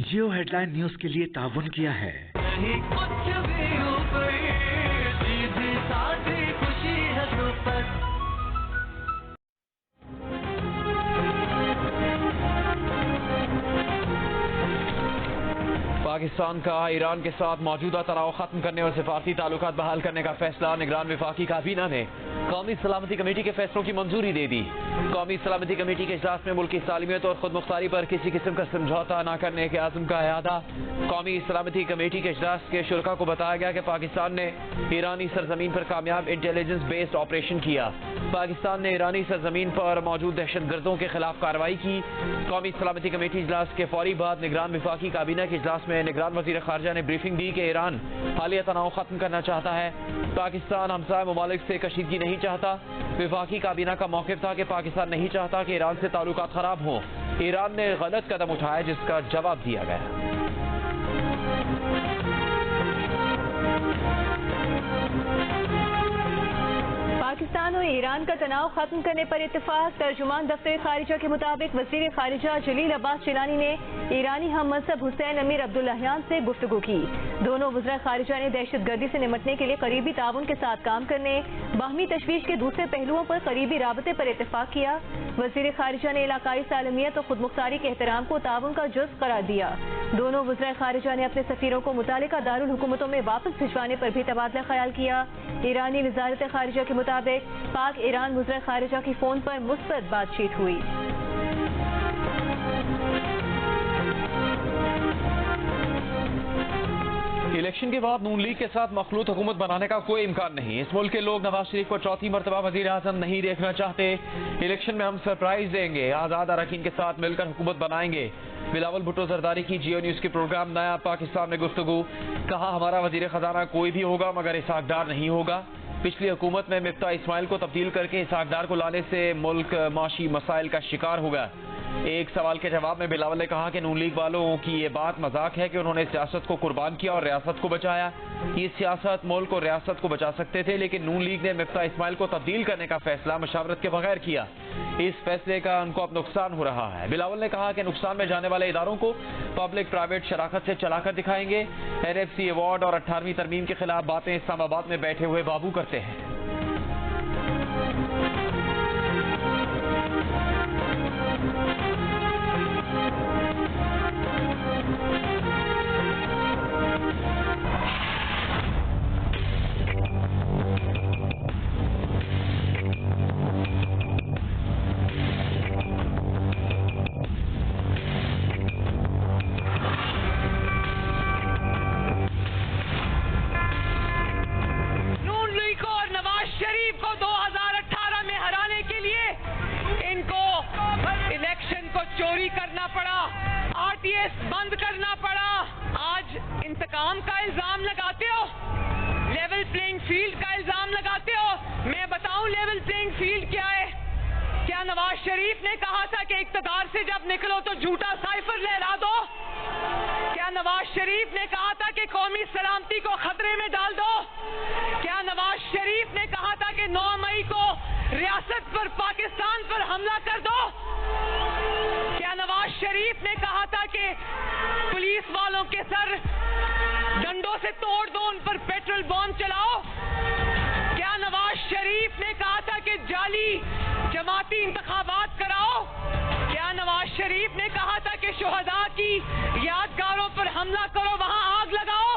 जियो headline news के लिए ताउन किया है। नहीं कुछ भी ऊपर, सीधी सादी खुशी है सुपर। पाकिस्तान का ईरान के साथ मौजूदा तनाव खत्म करने और सिफारती ताल्लुकात बहाल करने का फैसला। निगरान वफाकी काबीना ने कौमी सलामती कमेटी के फैसलों की मंजूरी दे दी। कौमी सलामती कमेटी के इजलास में मुल्क की सालिमियत और खुद मुख्तारी पर किसी किस्म का समझौता न करने के आज़म का अयादा। कौमी सलामती कमेटी के इजलास के शुरा को बताया गया कि पाकिस्तान ने ईरानी सरजमीन पर कामयाब इंटेलिजेंस बेस्ड ऑपरेशन किया। पाकिस्तान ने ईरानी सरजमीन पर मौजूद दहशतगर्दों के खिलाफ कार्रवाई की। कौमी सलामती कमेटी इजलास के फौरी बाद निगरान वफाकी काबीना के इजलास में निगरान वज़ीर ख़ारजा ने ब्रीफिंग दी कि ईरान हालिया तनाव खत्म करना चाहता है। पाकिस्तान हमसाय ममालिक से कशीदगी नहीं चाहता। वफाकी काबीना का मौक़िफ़ था कि पाकिस्तान नहीं चाहता कि ईरान से ताल्लुकात खराब हों। ईरान ने गलत कदम उठाया जिसका जवाब दिया गया। पाकिस्तान और ईरान का तनाव खत्म करने पर इत्तेफाक। तर्जुमान दफ्तर खारिजा के मुताबिक वज़ीर खारिजा जलील अब्बास जिलानी ने ईरानी हम मनसब हुसैन अमीर अब्दुल्लाहियान से गुफ्तगू की। दोनों वज़रा खारिजा ने दहशतगर्दी से निपटने के लिए करीबी ताउन के साथ काम करने, बाहमी तशवीश के दूसरे पहलुओं पर करीबी राबते पर इत्तेफाक किया। वज़ीर खारिजा ने इलाकाई सालमियत और खुद मुख्तारी के एहतराम को ताउन का जुज़ करार दिया। दोनों वज़रा खारिजा ने अपने सफ़ीरों को मुतालिका दारुल हुकूमतों में वापस भिजवाने पर भी तबादला ख्याल किया। ईरानी वज़ारत खारिजा के मुताबिक पाक ईरान वज़ीर खारिजा की फोन पर मुस्बत बातचीत हुई। इलेक्शन के बाद नून लीग के साथ मखलूत हुकूमत बनाने का कोई इम्कान नहीं। इस मुल्क के लोग नवाज शरीफ को चौथी मरतबा वज़ीर आज़म नहीं देखना चाहते। इलेक्शन में हम सरप्राइज देंगे, आज़ाद अरकान के साथ मिलकर हुकूमत बनाएंगे। बिलावल भुट्टो जरदारी की जियो न्यूज़ के प्रोग्राम नया पाकिस्तान में गुफ्तगू। कहा हमारा वज़ीर ख़जाना कोई भी होगा मगर इसहाक डार नहीं होगा। पिछली हुकूमत में मिफ्ता इस्माइल को तब्दील करके इसहाक डार को लाने से मुल्क माशी मसाइल का शिकार होगा। एक सवाल के जवाब में बिलावल ने कहा कि नून लीग वालों की ये बात मजाक है कि उन्होंने सियासत को कुर्बान किया और रियासत को बचाया। ये सियासत मुल्क और रियासत को बचा सकते थे, लेकिन नून लीग ने मिफ्ता इस्माइल को तब्दील करने का फैसला मशावरत के बगैर किया। इस फैसले का उनको अब नुकसान हो रहा है। बिलावल ने कहा कि नुकसान में जाने वाले इदारों को पब्लिक प्राइवेट शराकत से चलाकर दिखाएंगे। NFC अवार्ड और 18वीं तरमीम के खिलाफ बातें इस्लामाबाद में बैठे हुए बाबू करते हैं। चोरी करना पड़ा, RTS बंद करना पड़ा। आज इंतकाम का इल्जाम लगाते हो, लेवल प्लेइंग फील्ड का इल्जाम लगाते हो। मैं बताऊं लेवल प्लेइंग फील्ड क्या है? क्या नवाज शरीफ ने कहा था कि इक्तदार से जब निकलो तो झूठा साइफर लहरा दो? क्या नवाज शरीफ ने कहा था कि कौमी सलामती को खतरे में डाल दो? क्या नवाज शरीफ ने कहा था कि 9 मई को रियासत पर पाकिस्तान पर हमला कर दो? क्या नवाज शरीफ ने कहा था कि पुलिस वालों के सर डंडों से तोड़ दो, उन पर पेट्रोल बॉम्ब चलाओ? क्या नवाज शरीफ ने कहा था कि जाली जमाती इंतखाबात कराओ? क्या नवाज शरीफ ने कहा था कि शुहदा की यादगारों पर हमला करो, वहां आग लगाओ?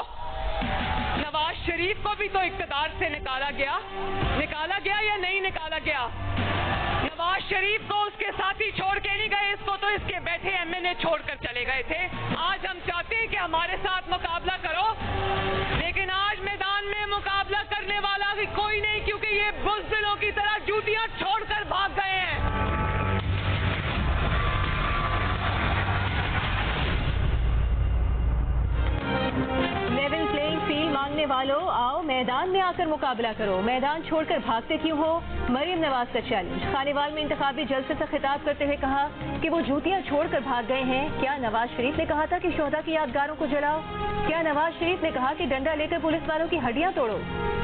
नवाज शरीफ को भी तो इक्तदार से निकाला गया या नहीं निकाला गया? नवाज शरीफ को उसके साथी छोड़ के नहीं गए, इसको तो इसके बैठे MNA छोड़कर चले गए थे। आज हम चाहते हैं कि हमारे साथ मुकाबला करो, लेकिन आज मैदान में मुकाबला करने वाला भी कोई नहीं, क्योंकि ये बुज़दिलों की तरह जूतियां छोड़कर भाग गए हैं। लेवल प्लेइंग फील्ड मांगने वालों, आओ मैदान में आकर मुकाबला करो। मैदान छोड़कर भागते क्यों हो? मरियम नवाज का चैलेंज। खानेवाल में इंतखाबी जलसे से खिताब करते हुए कहा कि वो जूतियां छोड़कर भाग गए हैं। क्या नवाज शरीफ ने कहा था कि शोहदा की यादगारों को जलाओ? क्या नवाज शरीफ ने कहा कि डंडा लेकर पुलिस वालों की हड्डियां तोड़ो?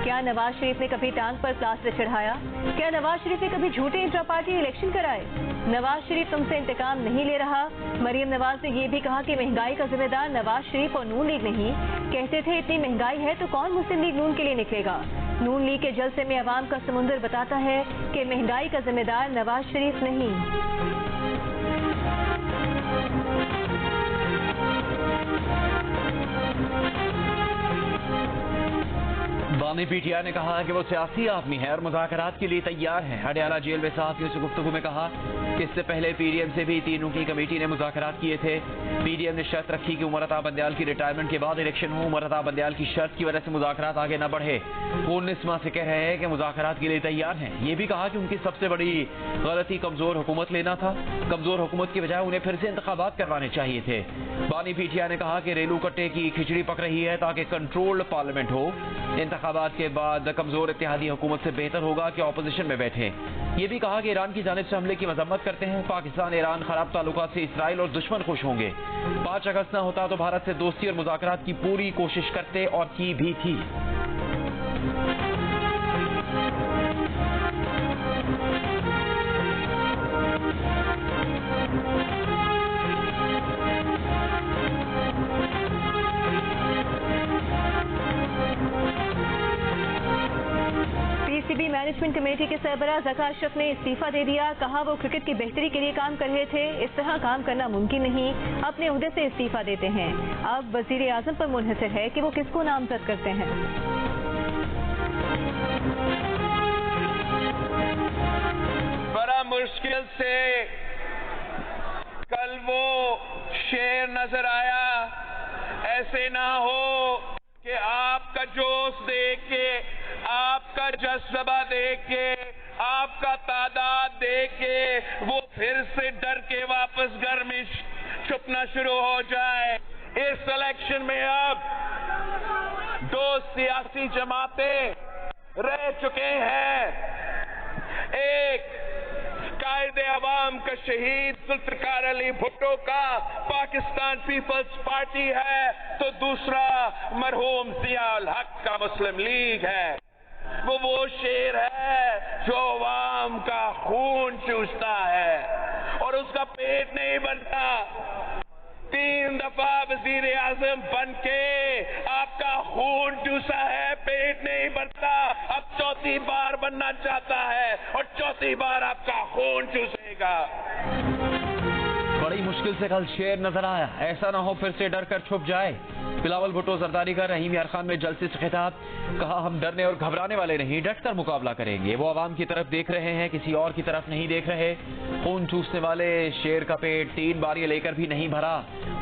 क्या नवाज शरीफ ने कभी टांग पर प्लास्टर चढ़ाया? क्या नवाज शरीफ ने कभी झूठे इंट्रा पार्टी इलेक्शन कराए? नवाज शरीफ तुमसे इंतकाम नहीं ले रहा। मरियम नवाज ने ये भी कहा कि महंगाई का जिम्मेदार नवाज शरीफ और नून लीग नहीं। कहते थे इतनी महंगाई है तो कौन मुस्लिम लीग नून के लिए निकलेगा? नून लीग के जलसे में अवाम का समुंदर बताता है कि महंगाई का जिम्मेदार नवाज शरीफ नहीं। बानी पीटीआई ने कहा कि वो सियासी आदमी है और मुज़ाकरात के लिए तैयार है। हडियाला जेल में सहाफ़ियों से गुफ्तगू में कहा कि इससे पहले पीडीएम से भी तीनों की कमेटी ने मुज़ाकरात किए थे। पीडीएम ने शर्त रखी कि उमर अता बंदयाल की रिटायरमेंट के बाद इलेक्शन हो। उमर अता बंदयाल की शर्त की वजह से मुज़ाकरात आगे न बढ़े। वो 19 माह से कह रहे हैं कि मुज़ाकरात के लिए तैयार हैं। ये भी कहा कि उनकी सबसे बड़ी गलती कमजोर हुकूमत लेना था। कमजोर हुकूमत की बजाय उन्हें फिर से इंतखाबात करवाने चाहिए थे। बानी पीटीआई ने कहा कि रेलू कट्टे की खिचड़ी पक रही है ताकि कंट्रोल्ड पार्लियामेंट हो। इंतखाबात के बाद कमजोर इत्तेहादी हुकूमत से बेहतर होगा कि ऑपोजिशन में बैठे। ये भी कहा कि ईरान की जानिब से हमले की मजम्मत करते हैं। पाकिस्तान ईरान खराब ताल्लुकात से इसराइल और दुश्मन खुश होंगे। 5 अगस्त न होता तो भारत से दोस्ती और मुज़ाकरात की पूरी कोशिश करते और की भी थी। पीसीबी मैनेजमेंट कमेटी के सरबराह ज़का अशरफ ने इस्तीफा दे दिया। कहा वो क्रिकेट की बेहतरी के लिए काम कर रहे थे। इस तरह काम करना मुमकिन नहीं। अपने ओहदे से इस्तीफा देते हैं। अब वजीर आजम पर मुनहसर है कि वो किसको नामजद करते हैं। बड़ा मुश्किल से कल वो शेर नजर आया। ऐसे ना हो कि आपका जोश देख के, आपका जज्बा देख के, आपका तादाद देख के वो फिर से डर के वापस घर में छुपना शुरू हो जाए। इस इलेक्शन में अब 2 सियासी जमातें रह चुके हैं। एक कायदे अवाम का शहीद जुल्फिकार अली भुट्टो का पाकिस्तान पीपल्स पार्टी है, तो दूसरा मरहूम जियाउल हक का मुस्लिम लीग है। वो शेर है जो अवाम का खून चूसता है और उसका पेट नहीं बनता। 3 दफा वजीर आजम बन के आपका खून चूसा है, पेट नहीं बनता। अब 4थी बार बनना चाहता है और 4थी बार आपका खून चूसेगा। बड़ी मुश्किल से कल शेर नजर आया। ऐसा ना हो फिर से डर कर छुप जाए। बिलावल भुट्टो जरदारी का रहीम यार खान में जलसे से खिताब। कहा हम डरने और घबराने वाले नहीं, डटकर मुकाबला करेंगे। वो आवाम की तरफ देख रहे हैं, किसी और की तरफ नहीं देख रहे। खून चूसने वाले शेर का पेट 3 बार ये लेकर भी नहीं भरा।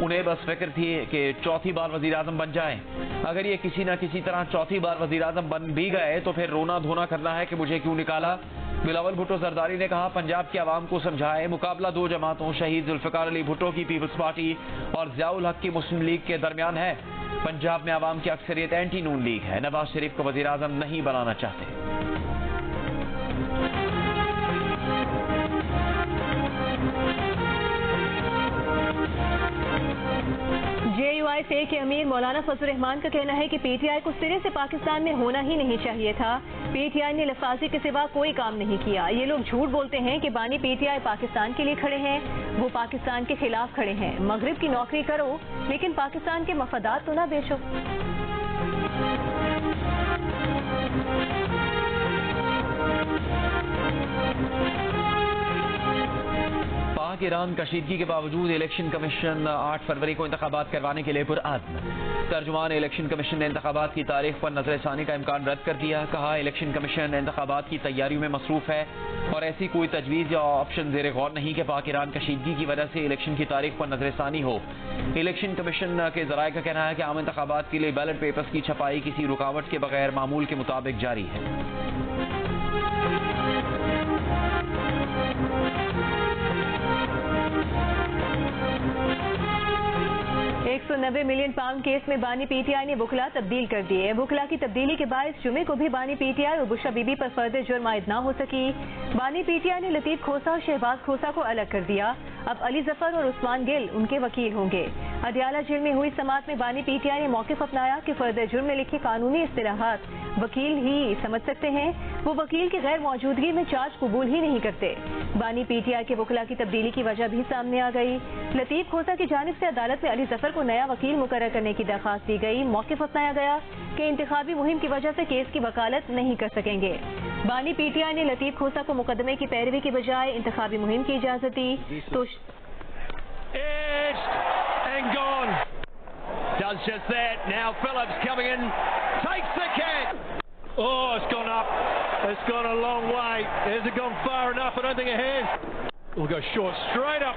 उन्हें बस फिक्र थी कि 4थी बार वजीर आजम बन जाए। अगर ये किसी न किसी तरह 4थी बार वजीर आजम बन भी गए तो फिर रोना धोना करना है कि मुझे क्यों निकाला। बिलावल भुट्टो जरदारी ने कहा पंजाब की आवाम को समझाए, मुकाबला 2 जमातों शहीद जुल्फिकार अली भुट्टो की पीपल्स पार्टी और जियाउल हक की मुस्लिम लीग के दरमियान है। पंजाब में आवाम की अक्सरियत एंटी नून लीग है। नवाज शरीफ को वजीर आजम नहीं बनाना चाहते। JUIC के अमीर मौलाना फजल रहमान का कहना है कि पीटीआई को सिरे से पाकिस्तान में होना ही नहीं चाहिए था। पीटीआई ने लफाजी के सिवा कोई काम नहीं किया। ये लोग झूठ बोलते हैं कि बानी पीटीआई पाकिस्तान के लिए खड़े हैं। वो पाकिस्तान के खिलाफ खड़े हैं। मगरिब की नौकरी करो लेकिन पाकिस्तान के मफादात तो ना बेचो। पाक ईरान कशीदगी के बावजूद इलेक्शन कमीशन 8 फरवरी को इंतखाबात करवाने के लिए पुरअज़्म। तर्जुमान इलेक्शन कमीशन ने इंतखाबात की तारीख पर नजरसानी का इम्कान रद्द कर दिया। कहा इलेक्शन कमीशन इंतखाबात की तैयारियों में मसरूफ है और ऐसी कोई तजवीज़ या ऑप्शन ज़ेरे गौर नहीं कि पाक ईरान कशीदगी की वजह से इलेक्शन की तारीख पर नजरसानी हो। इलेक्शन कमीशन के ज़राए का कहना है कि आम इंतखाबात के लिए बैलेट पेपर्स की छपाई किसी रुकावट के बगैर मामूल के मुताबिक जारी है। 190 मिलियन पाउंड केस में बानी पीटीआई ने वकला तब्दील कर दिए। वकला की तब्दीली के बाद जुमे को भी बानी पीटीआई और बुशरा बीबी पर फर्द जुर्म आयद न हो सकी। बानी पीटीआई ने लतीफ खोसा और शहबाज खोसा को अलग कर दिया। अब अली जफर और उस्मान गिल उनके वकील होंगे। अदियाला जेल में हुई समात में बानी पीटीआई ने मौक़िफ़ अपनाया कि फर्द जुर्म में लिखी कानूनी इस्तिलाहात वकील ही समझ सकते हैं। वो वकील की गैर मौजूदगी में चार्ज कबूल ही नहीं करते। बानी पीटीआई के वकला की तब्दीली की वजह भी सामने आ गई। लतीफ खोसा की जानिब से अदालत में अली जफर को नया वकील मुकर्रर करने की दरख्वास्त दी गई। मौक़िफ़ अपनाया गया कि इंतखाबी मुहिम की वजह से केस की वकालत नहीं कर सकेंगे। बानी पीटीआई ने लतीफ खोसा को मुकदमे की पैरवी की बजाय इंतखाबी मुहिम की इजाजत दी तो Does just that. Now Phillips coming in, takes the kick. Oh, it's gone up. It's gone a long way. Has it gone far enough? I don't think it has. We'll go short, straight up.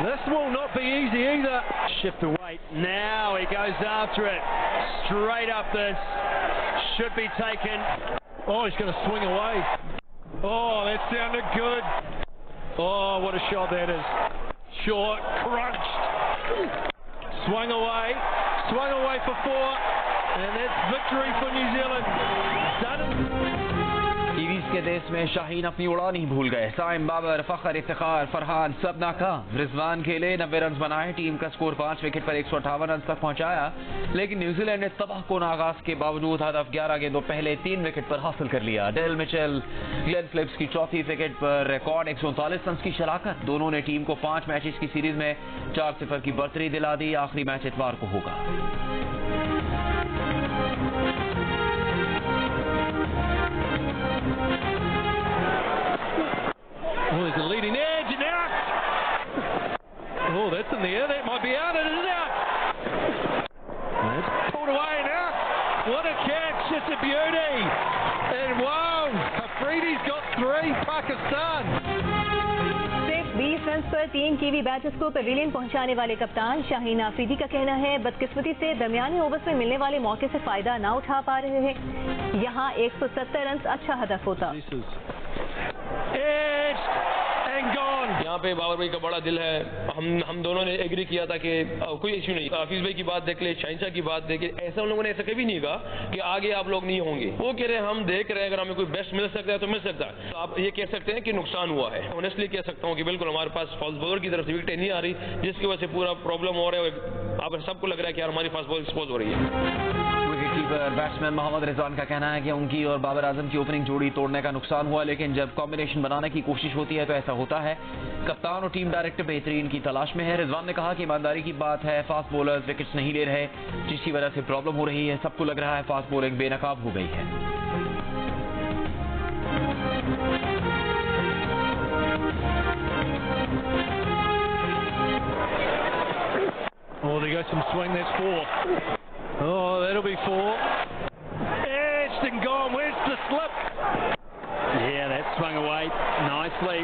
This will not be easy either. Shift the weight. Now he goes after it. Straight up this. Should be taken. Oh, he's going to swing away. Oh, that sounded good. Oh, what a shot that is. Short, crunched. Swung away for 4, and that's victory for New Zealand. TVs के देश में शाहीन अपनी उड़ान ही भूल गए। साइम, बाबर, फखर, इफ्तिखार, फरहान सब नाकाम। रिजवान खेले, 90 रन बनाए, टीम का स्कोर 5 विकेट पर 158 रन तक पहुंचाया। लेकिन न्यूजीलैंड ने तबाहकुन आगाज के बावजूद हदफ 11 गेंदों पहले 3 विकेट पर हासिल कर लिया। डेल मिचेल, ग्लेन फिलिप्स की चौथी विकेट पर रिकॉर्ड 139 रन की शराकत। दोनों ने टीम को 5 मैचेस की सीरीज में 4-0 की बढ़तरी दिला दी। आखिरी मैच इतवार को होगा। Oh, there's a leading edge and out. Oh, that's in the air. That might be out. It is out. That's pulled away and out. What a catch. It's a beauty. And wow, Afridi's got 3. Pakistan. सिर्फ 20 run पर 3 kiwi batters को Pavilion पहुंचाने वाले कप्तान शाहीन आफरीदी का कहना है बदकिस्मती से दरमियानी ओवर्स में मिलने वाले मौके से फायदा ना उठा पा रहे हैं। यहाँ 170 रन अच्छा हदफ होता। यहाँ पे बाबर भाई का बड़ा दिल है। हम दोनों ने एग्री किया था कि कोई इश्यू नहीं। हाफिज भाई की बात देख ले, शाहिनशाह की बात देख ले, ऐसा उन लोगों ने ऐसा कभी नहीं कहा कि आगे आप लोग नहीं होंगे। वो कह रहे हैं हम देख रहे हैं, अगर हमें कोई बेस्ट मिल सकता है तो मिल सकता है। तो आप ये कह सकते हैं कि नुकसान हुआ है। ऑनेस्टली कह सकता हूँ कि बिल्कुल हमारे पास फास्ट बॉलर की तरफ से विकेट नहीं आ रही, जिसकी वजह से पूरा प्रॉब्लम हो रहा है। आप सबको लग रहा है कि यार हमारी फास्ट बॉल एक्सपोज हो रही है। विकेटकीपर बैट्समैन मोहम्मद रिजवान का कहना है कि उनकी और बाबर आजम की ओपनिंग जोड़ी तोड़ने का नुकसान हुआ, लेकिन जब कॉम्बिनेशन बनाने की कोशिश होती है तो ऐसा होता है। कप्तान और टीम डायरेक्टर बेहतरीन की तलाश में है। रिजवान ने कहा कि ईमानदारी की बात है, फास्ट बॉलर्स विकेट्स नहीं ले रहे, जिसकी वजह से प्रॉब्लम हो रही है। सबको लग रहा है फास्ट बॉलिंग बेनकाब हो गई है। Oh, they got some swing. That's 4. Oh, that'll be 4. Edged and gone. Where's the slip? Yeah, that swung away nicely.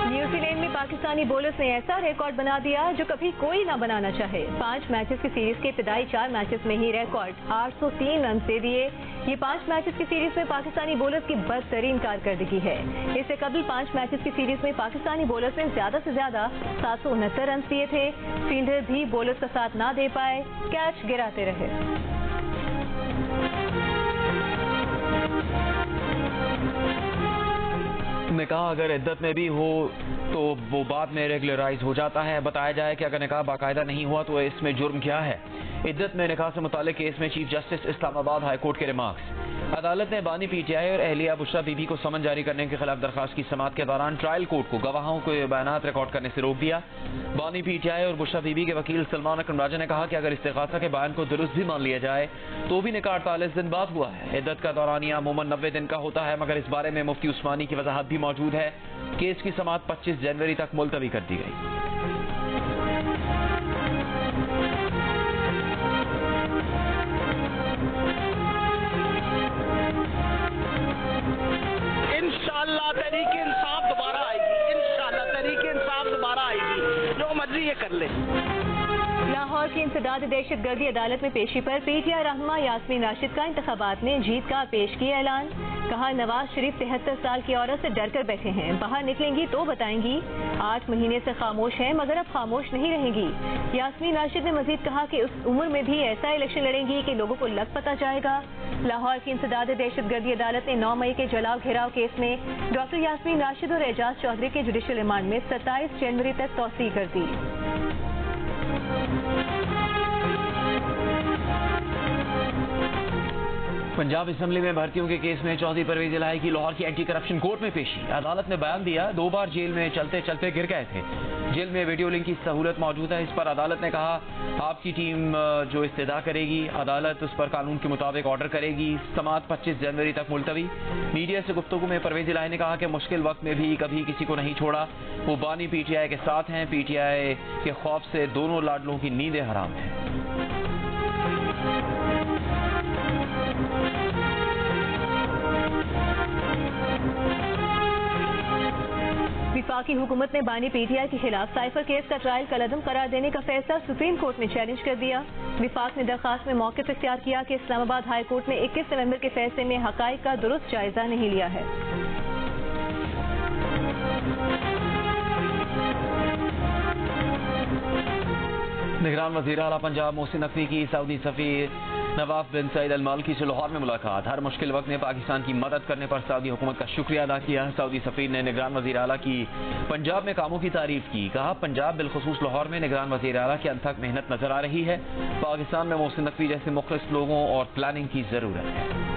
New Zealand में पाकिस्तानी बॉलर्स ने ऐसा रिकॉर्ड बना दिया जो कभी कोई ना बनाना चाहे। 5 मैचेस की सीरीज के इब्तिदाई 4 मैचेस में ही रिकॉर्ड 803 रन दे दिए। ये 5 मैचेस की सीरीज में पाकिस्तानी बॉलर्स की बदतरीन कारकर्दगी है। इससे कबल 5 मैचेस की सीरीज में पाकिस्तानी बॉलर्स ने ज्यादा से ज्यादा 769 रन दिए थे। फील्डर भी बॉलर्स का साथ ना दे पाए, कैच गिराते रहे। ने कहा अगर इद्दत में भी हो तो वो बाद में रेगुलराइज हो जाता है। बताया जाए कि अगर निकाह बाकायदा नहीं हुआ तो इसमें जुर्म क्या है। इद्दत में निकाह से मुताल्लिक केस में chief justice Islamabad high court के रिमार्क्स। अदालत ने बानी पीटीआई और अहलिया बुशरा बीबी को समन जारी करने के खिलाफ दरखास्त की समाअत के दौरान ट्रायल कोर्ट को गवाहों को बयानात रिकॉर्ड करने से रोक दिया। बानी पीटीआई और बुशरा बीबी के वकील सलमान अकरम राजा ने कहा कि अगर इस्तिगासा के बयान को दुरुस्त भी मान लिया जाए तो भी निकाह 48 दिन बाद हुआ है। इद्दत का दौरानिया अमूमन 90 दिन का होता है, मगर इस बारे में मुफ्ती उस्मानी की वजाहत भी मौजूद है। केस की समाअत 25 जनवरी तक मुलतवी कर दी गई। इंशाअल्लाह तहरीक इंसाफ दोबारा आएगी। इंशाअल्लाह तहरीक इंसाफ दोबारा आएगी, जो मर्जी ये कर ले। लाहौर की इंसदाद दहशतगर्दी अदालत में पेशी पर PTI रहनुमा यास्मीन राशिद का इंतखाबात में जीत का पेश किया ऐलान। कहा, नवाज शरीफ 73 साल की औरत से डर कर बैठे हैं, बाहर निकलेंगी तो बताएंगी। 8 महीने से खामोश हैं मगर अब खामोश नहीं रहेंगी। यास्मीन राशिद ने मजीद कहा कि उस उम्र में भी ऐसा इलेक्शन लड़ेंगी कि लोगों को लग पता जाएगा। लाहौर की इंसदाद दहशतगर्दी अदालत ने 9 मई के जलाव घेराव केस में डॉक्टर यास्मीन राशिद और एजाज चौधरी के जुडिशल रिमांड में 27 जनवरी तक तौसीह कर दी। पंजाब असेंबली में भर्तियों के केस में चौधरी परवेज इलाही की लाहौर की एंटी करप्शन कोर्ट में पेशी। अदालत ने बयान दिया, 2 बार जेल में चलते चलते गिर गए थे। जेल में वीडियो लिंक की सहूलत मौजूद है। इस पर अदालत ने कहा, आपकी टीम जो इस्तदा करेगी, अदालत उस पर कानून के मुताबिक ऑर्डर करेगी। समाअत 25 जनवरी तक मुलतवी। मीडिया से गुफ्तगू में परवेज इलाही ने कहा कि मुश्किल वक्त में भी कभी किसी को नहीं छोड़ा। वो बानी PTI के साथ हैं। PTI के खौफ से दोनों लाडलों की नींदें हराम हैं। विफाकी हुकूमत ने बानी PTI के खिलाफ साइफर केस का ट्रायल कलअदम करार देने का फैसला सुप्रीम कोर्ट में चैलेंज कर दिया। विफाक ने दरखास्त में मौक़िफ़ इख्तियार किया कि इस्लामाबाद हाई कोर्ट ने 21 नवंबर के फैसले में हक़ाइक़ का दुरुस्त जायजा नहीं लिया है। निगरान वज़ीर आला पंजाब मोहसिन नकवी की सऊदी सफ़ीर नवाफ बिन सईद अल मालिकी से लाहौर में मुलाकात। हर मुश्किल वक्त में पाकिस्तान की मदद करने पर सऊदी हुकूमत का शुक्रिया अदा किया। सऊदी सफ़ीर ने निगरान वज़ीर आला की पंजाब में कामों की तारीफ की। कहा, पंजाब बिलखुसूस लाहौर में निगरान वज़ीर आला की अनथक मेहनत नजर आ रही है। पाकिस्तान में मोहसिन नकवी जैसे मुखलिस लोगों और प्लानिंग की जरूरत है।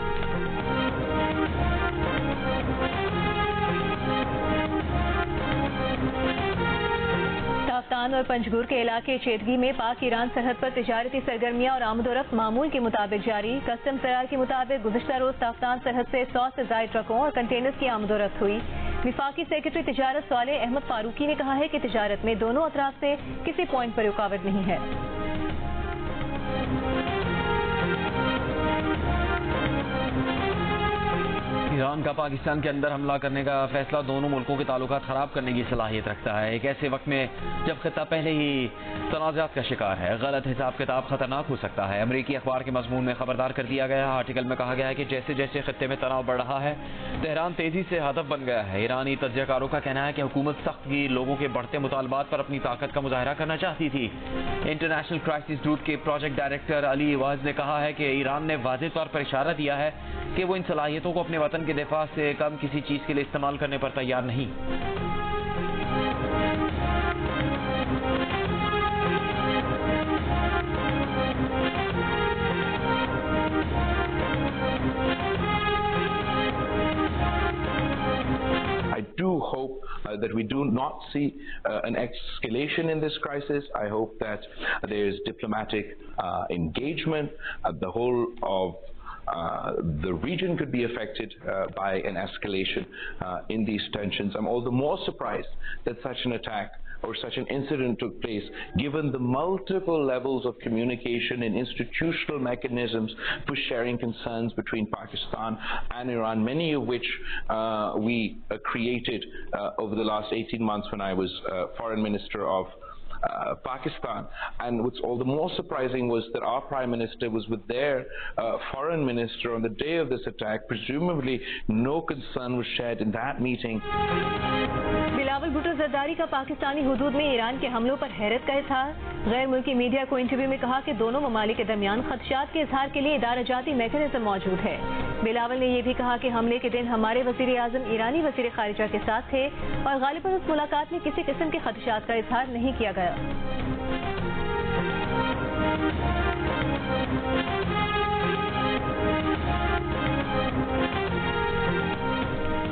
ताफ्तान और पंजगुर के इलाके चेतगी में पाक ईरान सरहद पर तिजारती सरगर्मियां और आमदोरफ्त मामूल के मुताबिक जारी। कस्टम सरार के मुताबिक गुज़िश्ता रोज ताफ्तान सरहद से 100 से ज़ायद ट्रकों और कंटेनर्स की आमदोरफ्त हुई। विफाकी सेक्रेटरी तिजारत सालेह अहमद फारूकी ने कहा है कि तिजारत में दोनों अतराफ से किसी पॉइंट पर रुकावट नहीं है। ईरान का पाकिस्तान के अंदर हमला करने का फैसला दोनों मुल्कों के ताल्लुकात खराब करने की सलाहियत रखता है। एक ऐसे वक्त में जब खिता पहले ही तनाज़ात का शिकार है, गलत हिसाब किताब खतरनाक हो सकता है। अमरीकी अखबार के मजमून में खबरदार कर दिया गया है। आर्टिकल में कहा गया है कि जैसे जैसे खिते में तनाव बढ़ रहा है, तेहरान तेजी से हदफ बन गया है। ईरानी तज्ज़ियाकारों का कहना है कि हुकूमत सख्तगी लोगों के बढ़ते मुतालबात पर अपनी ताकत का मुजाहरा करना चाहती थी। इंटरनेशनल क्राइसिस ग्रुप के प्रोजेक्ट डायरेक्टर अली वाज ने कहा है कि ईरान ने वाज़ेह तौर पर इशारा दिया है कि वो इन सलाहियतों को अपने वतन के दिफा से कम किसी चीज के लिए इस्तेमाल करने पर तैयार नहीं। I do hope that we do not see an escalation in this crisis. I hope that there is diplomatic engagement. The whole of the region could be affected by an escalation in these tensions. I'm all the more surprised that such an attack or such an incident took place, given the multiple levels of communication and institutional mechanisms for sharing concerns between Pakistan and Iran, many of which we created over the last 18 months when I was Foreign Minister of Pakistan. And what's all the more surprising was that our Prime Minister was with their Foreign Minister on the day of this attack. Presumably no concern was shared in that meeting. Bilawal Bhutto Zardari का पाकिस्तानी हुदूद में Iran के हमलों पर हैरत का इजहार। गैर मुल्की मीडिया को इंटरव्यू में कहा कि दोनों ममालिक के दरमियान खदशात के इजहार के लिए इदारा जाती मैकेनिज्म मौजूद है। बिलावल ने यह भी कहा कि हमले के दिन हमारे वजीर आजम ईरानी वजीर खारिजा के साथ थे और गालिबन उस मुलाकात में किसी किस्म के खदशात का इजहार नहीं किया गया।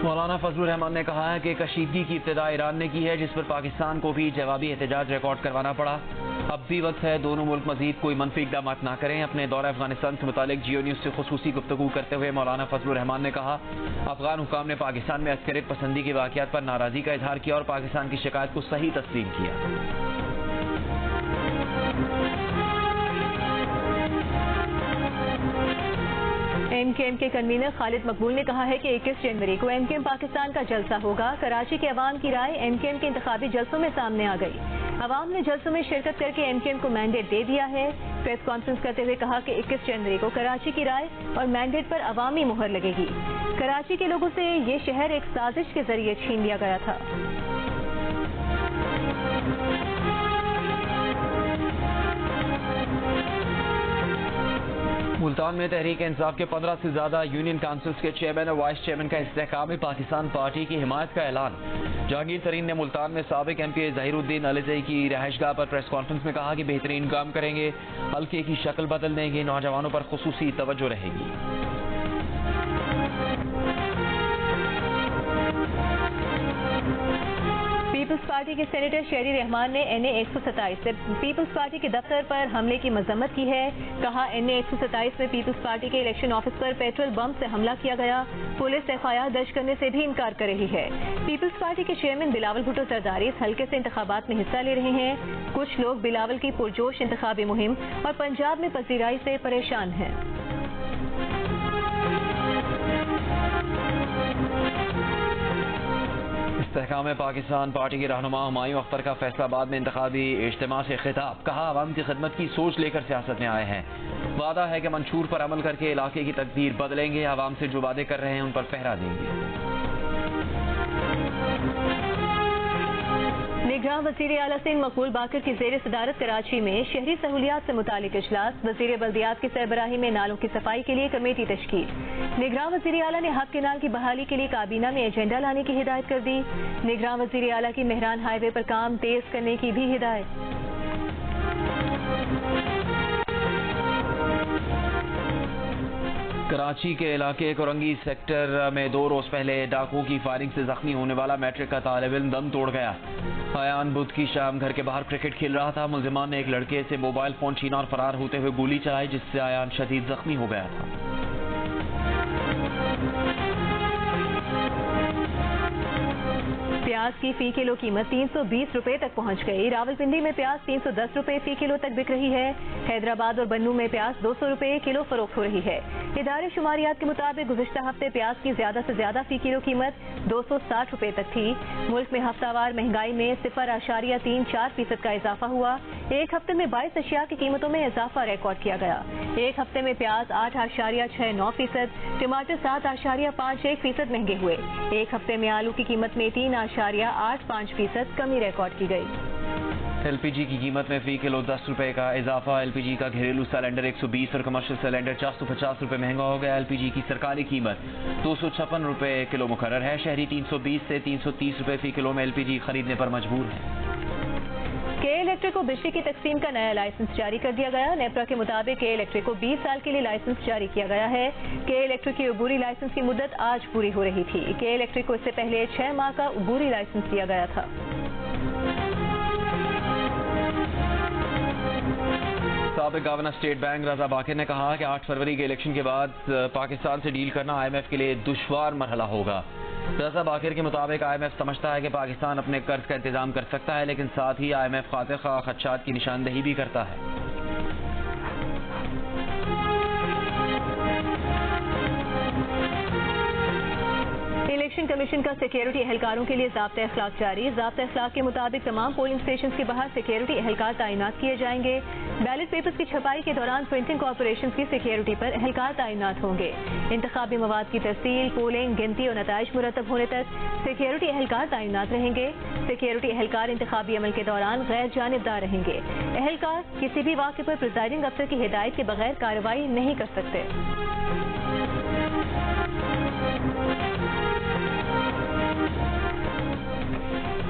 मौलाना फजलुर रहमान ने कहा है कि कशीदगी की इब्तिदा ईरान ने की है, जिस पर पाकिस्तान को भी जवाबी एहतजाज रिकॉर्ड करवाना पड़ा। अब भी वक्त है, दोनों मुल्क मजीद कोई मनफी इक़दाम ना करें। अपने दौरे अफगानिस्तान से मुतालिक जियो न्यूज़ से खुसूसी गुफ्तगू करते हुए मौलाना फजलुर रहमान ने कहा, अफगान हुकाम ने पाकिस्तान में अस्करियत पसंदी के वाक़यात पर नाराज़गी का इजहार किया और पाकिस्तान की शिकायत को सही तस्लीम किया। MKM के कन्वीनर खालिद मकबूल ने कहा है कि 21 जनवरी को MKM पाकिस्तान का जलसा होगा। कराची के अवाम की राय MKM के इंतखाबी जलसों में सामने आ गई। अवाम ने जलसों में शिरकत करके एमकेएम को मैंडेट दे दिया है। प्रेस कॉन्फ्रेंस करते हुए कहा कि 21 जनवरी को कराची की राय और मैंडेट पर अवामी मुहर लगेगी। कराची के लोगों से ये शहर एक साजिश के जरिए छीन लिया गया था। मुल्तान में तहरीक इंसाफ के 15 से ज्यादा यूनियन काउंसिल्स के चेयरमैन और वाइस चेयरमैन का इस्तेहकाम पाकिस्तान पार्टी की हिमायत का ऐलान। जहांगीर तरीन ने मुल्तान में साबिक MP ज़हीरुद्दीन अलीज़ई की रहायशगाह पर प्रेस कॉन्फ्रेंस में कहा कि बेहतरीन काम करेंगे, हल्के की शक्ल बदल देंगे, नौजवानों पर खुसूसी तवज्जो रहेगी। पीपल्स पार्टी के सेनेटर शेरी रहमान ने NA 127 से पीपल्स पार्टी के दफ्तर पर हमले की मजम्मत की है। कहा NA 127 में पीपल्स पार्टी के इलेक्शन ऑफिस पर पेट्रोल बम से हमला किया गया। पुलिस FIR दर्ज करने से भी इनकार कर रही है। पीपल्स पार्टी के चेयरमैन बिलावल भुट्टो जरदारी इस हल्के से इंतखाबात में हिस्सा ले रहे हैं। कुछ लोग बिलावल की पुरजोश इंतखाबी मुहिम और पंजाब में पजीराई से परेशान हैं। इस्तेहकाम पाकिस्तान पार्टी के रहनुमा हुमायूं अख्तर का फैसलाबाद में इंतखाबी इज्तिमा से खिताब। कहा, अवाम की खिदमत की सोच लेकर सियासत में आए हैं। वादा है कि मंशूर पर अमल करके इलाके की तकदीर बदलेंगे। अवाम से जो वादे कर रहे हैं उन पर पहरा देंगे। निगरान वज़ीर आला सिंध मकबूल बाकर की ज़ेर सदारत कराची में शहरी सहूलियात से मुतालिक इजलास। वज़ीर बल्दियात की सरबराही में नालों की सफाई के लिए कमेटी तश्कील। निगरान वज़ीर आला ने हक केनाल की बहाली के लिए काबीना में एजेंडा लाने की हिदायत कर दी। निगरान वज़ीर आला की मेहरान हाईवे पर काम तेज करने की भी हिदायत। कराची के इलाके कोरंगी सेक्टर में 2 रोज पहले डाकुओं की फायरिंग से जख्मी होने वाला मैट्रिक का तालिब इल्म दम तोड़ गया। आयान बुध की शाम घर के बाहर क्रिकेट खेल रहा था। मुल्जिमान ने एक लड़के से मोबाइल फोन छीना और फरार होते हुए गोली चलाई, जिससे आयान शदीद जख्मी हो गया था। प्याज की फी किलो कीमत 320 रुपए तक पहुंच गई। रावलपिंडी में प्याज 310 रुपए फी किलो तक बिक रही है। हैदराबाद और बन्नू में प्याज 200 रुपए किलो फरोख्त हो रही है। इदारे शुमारियात के मुताबिक गुज़िश्ता हफ्ते प्याज की ज्यादा से ज्यादा फी किलो कीमत 260 रुपए तक थी। मुल्क में हफ्तावार महंगाई में 0.34% का इजाफा हुआ। एक हफ्ते में 22 अशिया की कीमतों में इजाफा रिकॉर्ड किया गया। एक हफ्ते में प्याज 8.69%, टमाटर 7.51% महंगे हुए। एक हफ्ते में आलू की कीमत में 3.85% कमी रिकॉर्ड की गई। LPG की कीमत में फी किलो 10 रुपए का इजाफा। LPG का घरेलू सिलेंडर 120 और कमर्शियल सिलेंडर 450 रुपए महंगा हो गया। LPG की सरकारी कीमत 256 रुपए किलो मुकर्रर है। शहरी 320 से 330 रुपए फी किलो में LPG खरीदने पर मजबूर है। के इलेक्ट्रिक को बिजली की तकसीम का नया लाइसेंस जारी कर दिया गया। नेपरा के मुताबिक के इलेक्ट्रिक को 20 साल के लिए लाइसेंस जारी किया गया है। के इलेक्ट्रिक की अबूरी लाइसेंस की मुद्दत आज पूरी हो रही थी। के इलेक्ट्रिक को इससे पहले 6 माह का अबूरी लाइसेंस दिया गया था। साबिक गवर्नर स्टेट बैंक रजा बाकिर ने कहा कि 8 फरवरी के इलेक्शन के बाद पाकिस्तान से डील करना IMF के लिए दुश्वार मरहला होगा। रजा बाकिर के मुताबिक IMF समझता है कि पाकिस्तान अपने कर्ज का इंतजाम कर सकता है, लेकिन साथ ही IMF खातिर ख्वाह खदशात की निशानदेही भी करता है। इलेक्शन कमीशन का सिक्योरिटी एहलकारों के लिए ज़ाब्ता अखलाक जारी। ज़ाब्ता अखलाक के मुताबिक तमाम पोलिंग स्टेशन के बाहर सिक्योरिटी एहलकार तैनात किए जाएंगे। बैलेट पेपर्स की छपाई के दौरान प्रिंटिंग कॉर्पोरेशन की सिक्योरिटी पर एहलकार तैनात होंगे। इंतखाबी मवाद की तरसील, पोलिंग, गिनती और नताइज मुरतब होने तक सिक्योरिटी एहलकार तैनात रहेंगे। सिक्योरिटी एहलकार इंतखाबी अमल के दौरान गैर जानिबदार रहेंगे। एहलकार किसी भी वाक़े पर प्रिजाइडिंग अफसर की हिदायत के बगैर कार्रवाई नहीं कर सकते।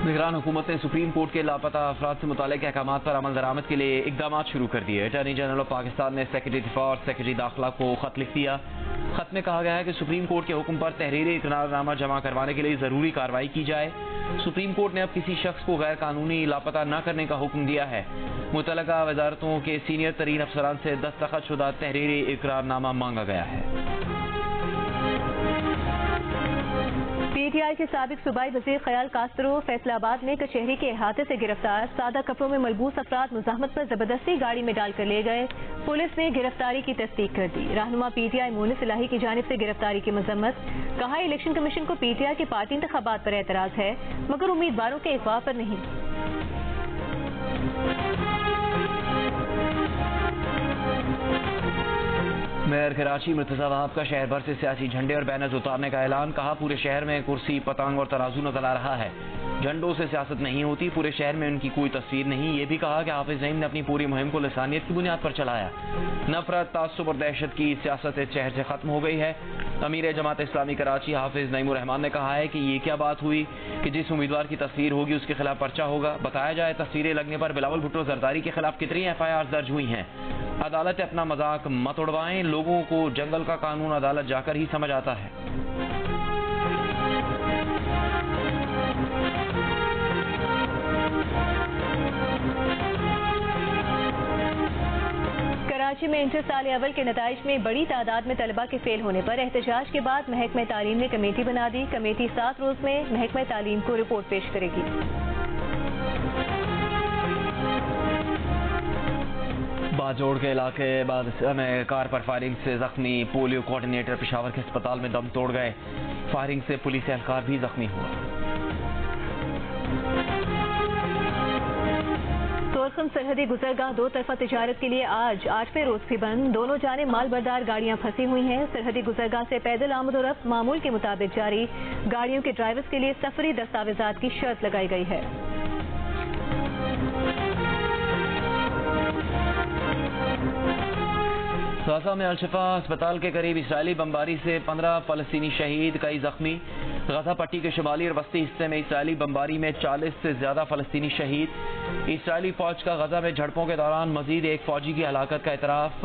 निगरान हुकूमत ने सुप्रीम कोर्ट के लापता अफराद से मुतालिक अहकामात पर अमल दरामद के लिए इकदाम शुरू कर दिए। अटॉर्नी जनरल ऑफ पाकिस्तान ने सेक्रेटरी दिफा और सेक्रेटरी दाखिला को खत लिख दिया। खत में कहा गया है कि सुप्रीम कोर्ट के हुक्म पर तहरीरी इकरारनामा जमा करवाने के लिए जरूरी कार्रवाई की जाए। सुप्रीम कोर्ट ने अब किसी शख्स को गैर कानूनी लापता न करने का हुक्म दिया है। मुतलका वजारतों के सीनियर तरीन अफसरान से दस्तखतशुदा तहरीरी इकरारनामा मांगा गया है। PTI के साबिक सूबाई वजीर ख्याल कास्त्रो फैसलाबाद में कचहरी के अहाते से गिरफ्तार। सादा कपड़ों में मलबूस अफराद मुजाहमत पर जबरदस्ती गाड़ी में डालकर ले गए। पुलिस ने गिरफ्तारी की तस्दीक कर दी। रहनुमा PTI मोनिस इलाही की जानिब से गिरफ्तारी की मजम्मत। कहा, इलेक्शन कमीशन को PTI के पार्टी इंतखाबात पर एतराज है, मगर उम्मीदवारों के अगवा पर नहीं। मेयर कराची मुर्तज़ा वहाब का शहर भर से सियासी झंडे और बैनर्स उतारने का ऐलान। कहा पूरे शहर में कुर्सी, पतंग और तराजू नजर आ रहा है। झंडों से सियासत नहीं होती, पूरे शहर में उनकी कोई तस्वीर नहीं। ये भी कहा कि हाफिज नईम ने अपनी पूरी मुहिम को लिसानियत की बुनियाद पर चलाया। नफरत, तासुब और दहशत की सियासत इस शहर से खत्म हो गई है। अमीर जमात इस्लामी कराची हाफिज नईमुर रहमान ने कहा है कि ये क्या बात हुई कि जिस उम्मीदवार की तस्वीर होगी उसके खिलाफ पर्चा होगा। बताया जाए तस्वीरें लगने पर बिलावल भुट्टो जरदारी के खिलाफ कितनी FIR दर्ज हुई हैं। अदालत अपना मजाक मत उड़वाएं, लोगों को जंगल का कानून अदालत जाकर ही समझ आता है। कराची में इंटर साल अव्वल के नताइज में बड़ी तादाद में तलबा के फेल होने पर एहतजाज के बाद महकमा तालीम ने कमेटी बना दी। कमेटी 7 रोज में महकमा तालीम को रिपोर्ट पेश करेगी। बाजोड़ के इलाके बाद में कार पर फायरिंग से जख्मी पोलियो कोऑर्डिनेटर पेशावर के अस्पताल में दम तोड़ गए। फायरिंग से पुलिस एहलकार भी जख्मी हुआ। तोरखम सरहदी गुजरगाह 2 तरफा तिजारत के लिए आज 8वें रोज भी बंद। दोनों जाने माल बरदार गाड़ियां फंसी हुई हैं। सरहदी गुजरगाह से पैदल आमद-ओ-रफ्त मामूल के मुताबिक जारी। गाड़ियों के ड्राइवर्स के लिए सफरी दस्तावेजात की शर्त लगाई गई है। गाजा में अल-शिफा अस्पताल के करीब इस्राइली बमबारी से 15 फलस्तीनी शहीद, कई जख्मी। गाजा पट्टी के शुमाली और वस्ती हिस्से में इस्राइली बमबारी में 40 से ज्यादा फलस्तीनी शहीद। इस्राइली फौज का गाजा में झड़पों के दौरान मजीद एक फौजी की हलाकत का इतराफ।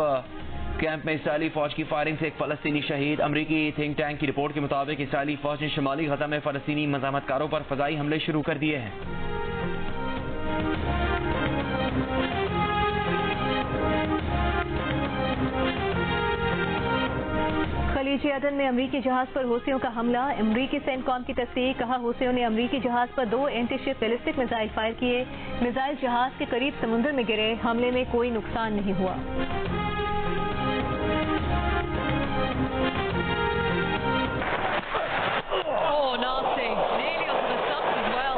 कैंप में इस्राइली फौज की फायरिंग से एक फलस्तीनी शहीद। अमरीकी थिंक टैंक की रिपोर्ट के मुताबिक इस्राइली फौज ने शुमाली गाजा में फलस्तीनी मज़ाहमतकारों पर फजाई हमले शुरू कर दिए हैं। खलीज अदन में अमरीकी जहाज पर हूथियों का हमला। अमरीकी सेंटकॉम की तस्दीक। कहा हूथियों ने अमरीकी जहाज पर 2 एंटीशिप बैलिस्टिक मिसाइल फायर किए। मिसाइल जहाज के करीब समुद्र में गिरे। हमले में कोई नुकसान नहीं हुआ। Oh, nasty. Nearly onto the stumps as well.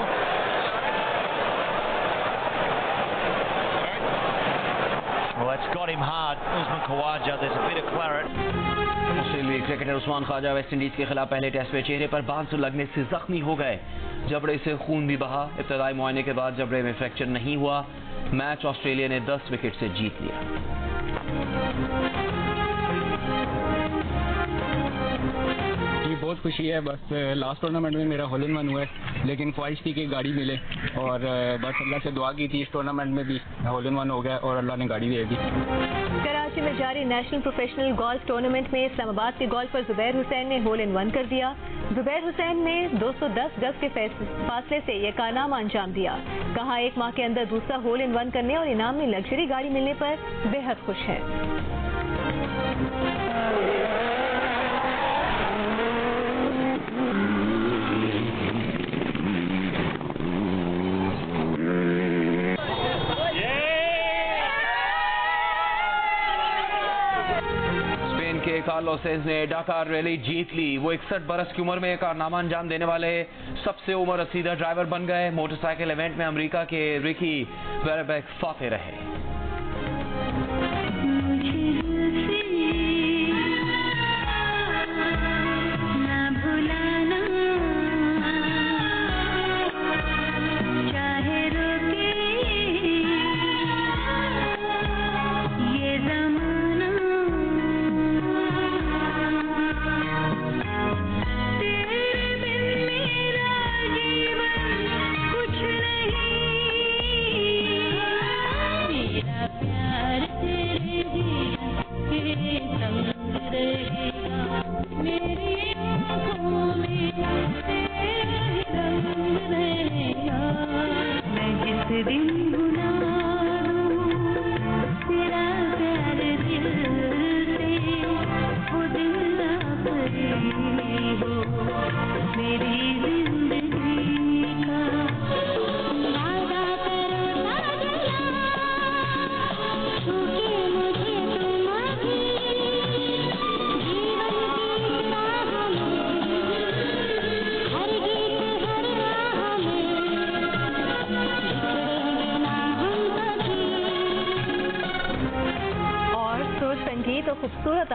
Well, that's got him hard. Usman Khawaja, there's a bit of claret. ऑस्ट्रेलियाई क्रिकेटर उस्मान ख्वाजा वेस्टइंडीज के खिलाफ पहले टेस्ट में चेहरे पर बांसुर लगने से जख्मी हो गए। जबड़े से खून भी बहा। इब्तदाई मुआयने के बाद जबड़े में फ्रैक्चर नहीं हुआ। मैच ऑस्ट्रेलिया ने 10 विकेट से जीत लिया। जी बहुत खुशी है। बस लास्ट टूर्नामेंट में मेरा होल इन वन हुआ है, लेकिन ख्वाहिश थी कि गाड़ी मिले और बस अल्लाह से दुआ की थी। इस टूर्नामेंट में भी होल इन वन हो गया और अल्लाह ने गाड़ी दे दी। कराची में जारी नेशनल प्रोफेशनल गोल्फ टूर्नामेंट में इस्लामाबाद के गोल्फर जुबैर हुसैन ने होल इन वन कर दिया। जुबैर हुसैन ने 210 गज के फासले से यह कारनामा अंजाम दिया। कहा 1 माह के अंदर दूसरा होल इन वन करने और इनाम में लग्जरी गाड़ी मिलने पर बेहद खुश है। कार्लोस सेंज ने डाकार रैली जीत ली। वो 61 बरस की उम्र में कारनामा अंजाम देने वाले सबसे उम्र रसीदा ड्राइवर बन गए। मोटरसाइकिल इवेंट में अमेरिका के रिकी वेरबैक फाते रहे।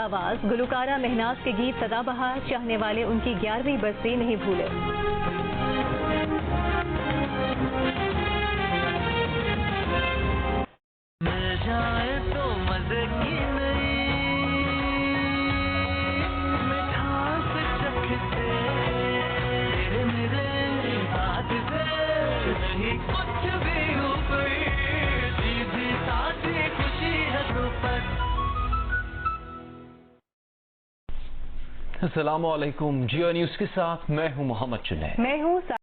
आवाज गुलकारा महनाज के गीत सदाबहार, चाहने वाले उनकी 11वीं बरसी नहीं भूले। मिल जाए तो मजे की नई मिठास चखते, तेरे मेरे हाथ से नहीं कुछ भी ऊपर, सीधी साधी खुशी है सुपर। अस्सलामुअलैकुम, जियो न्यूज़ के साथ मैं हूं मोहम्मद चुनैद। मैं हूँ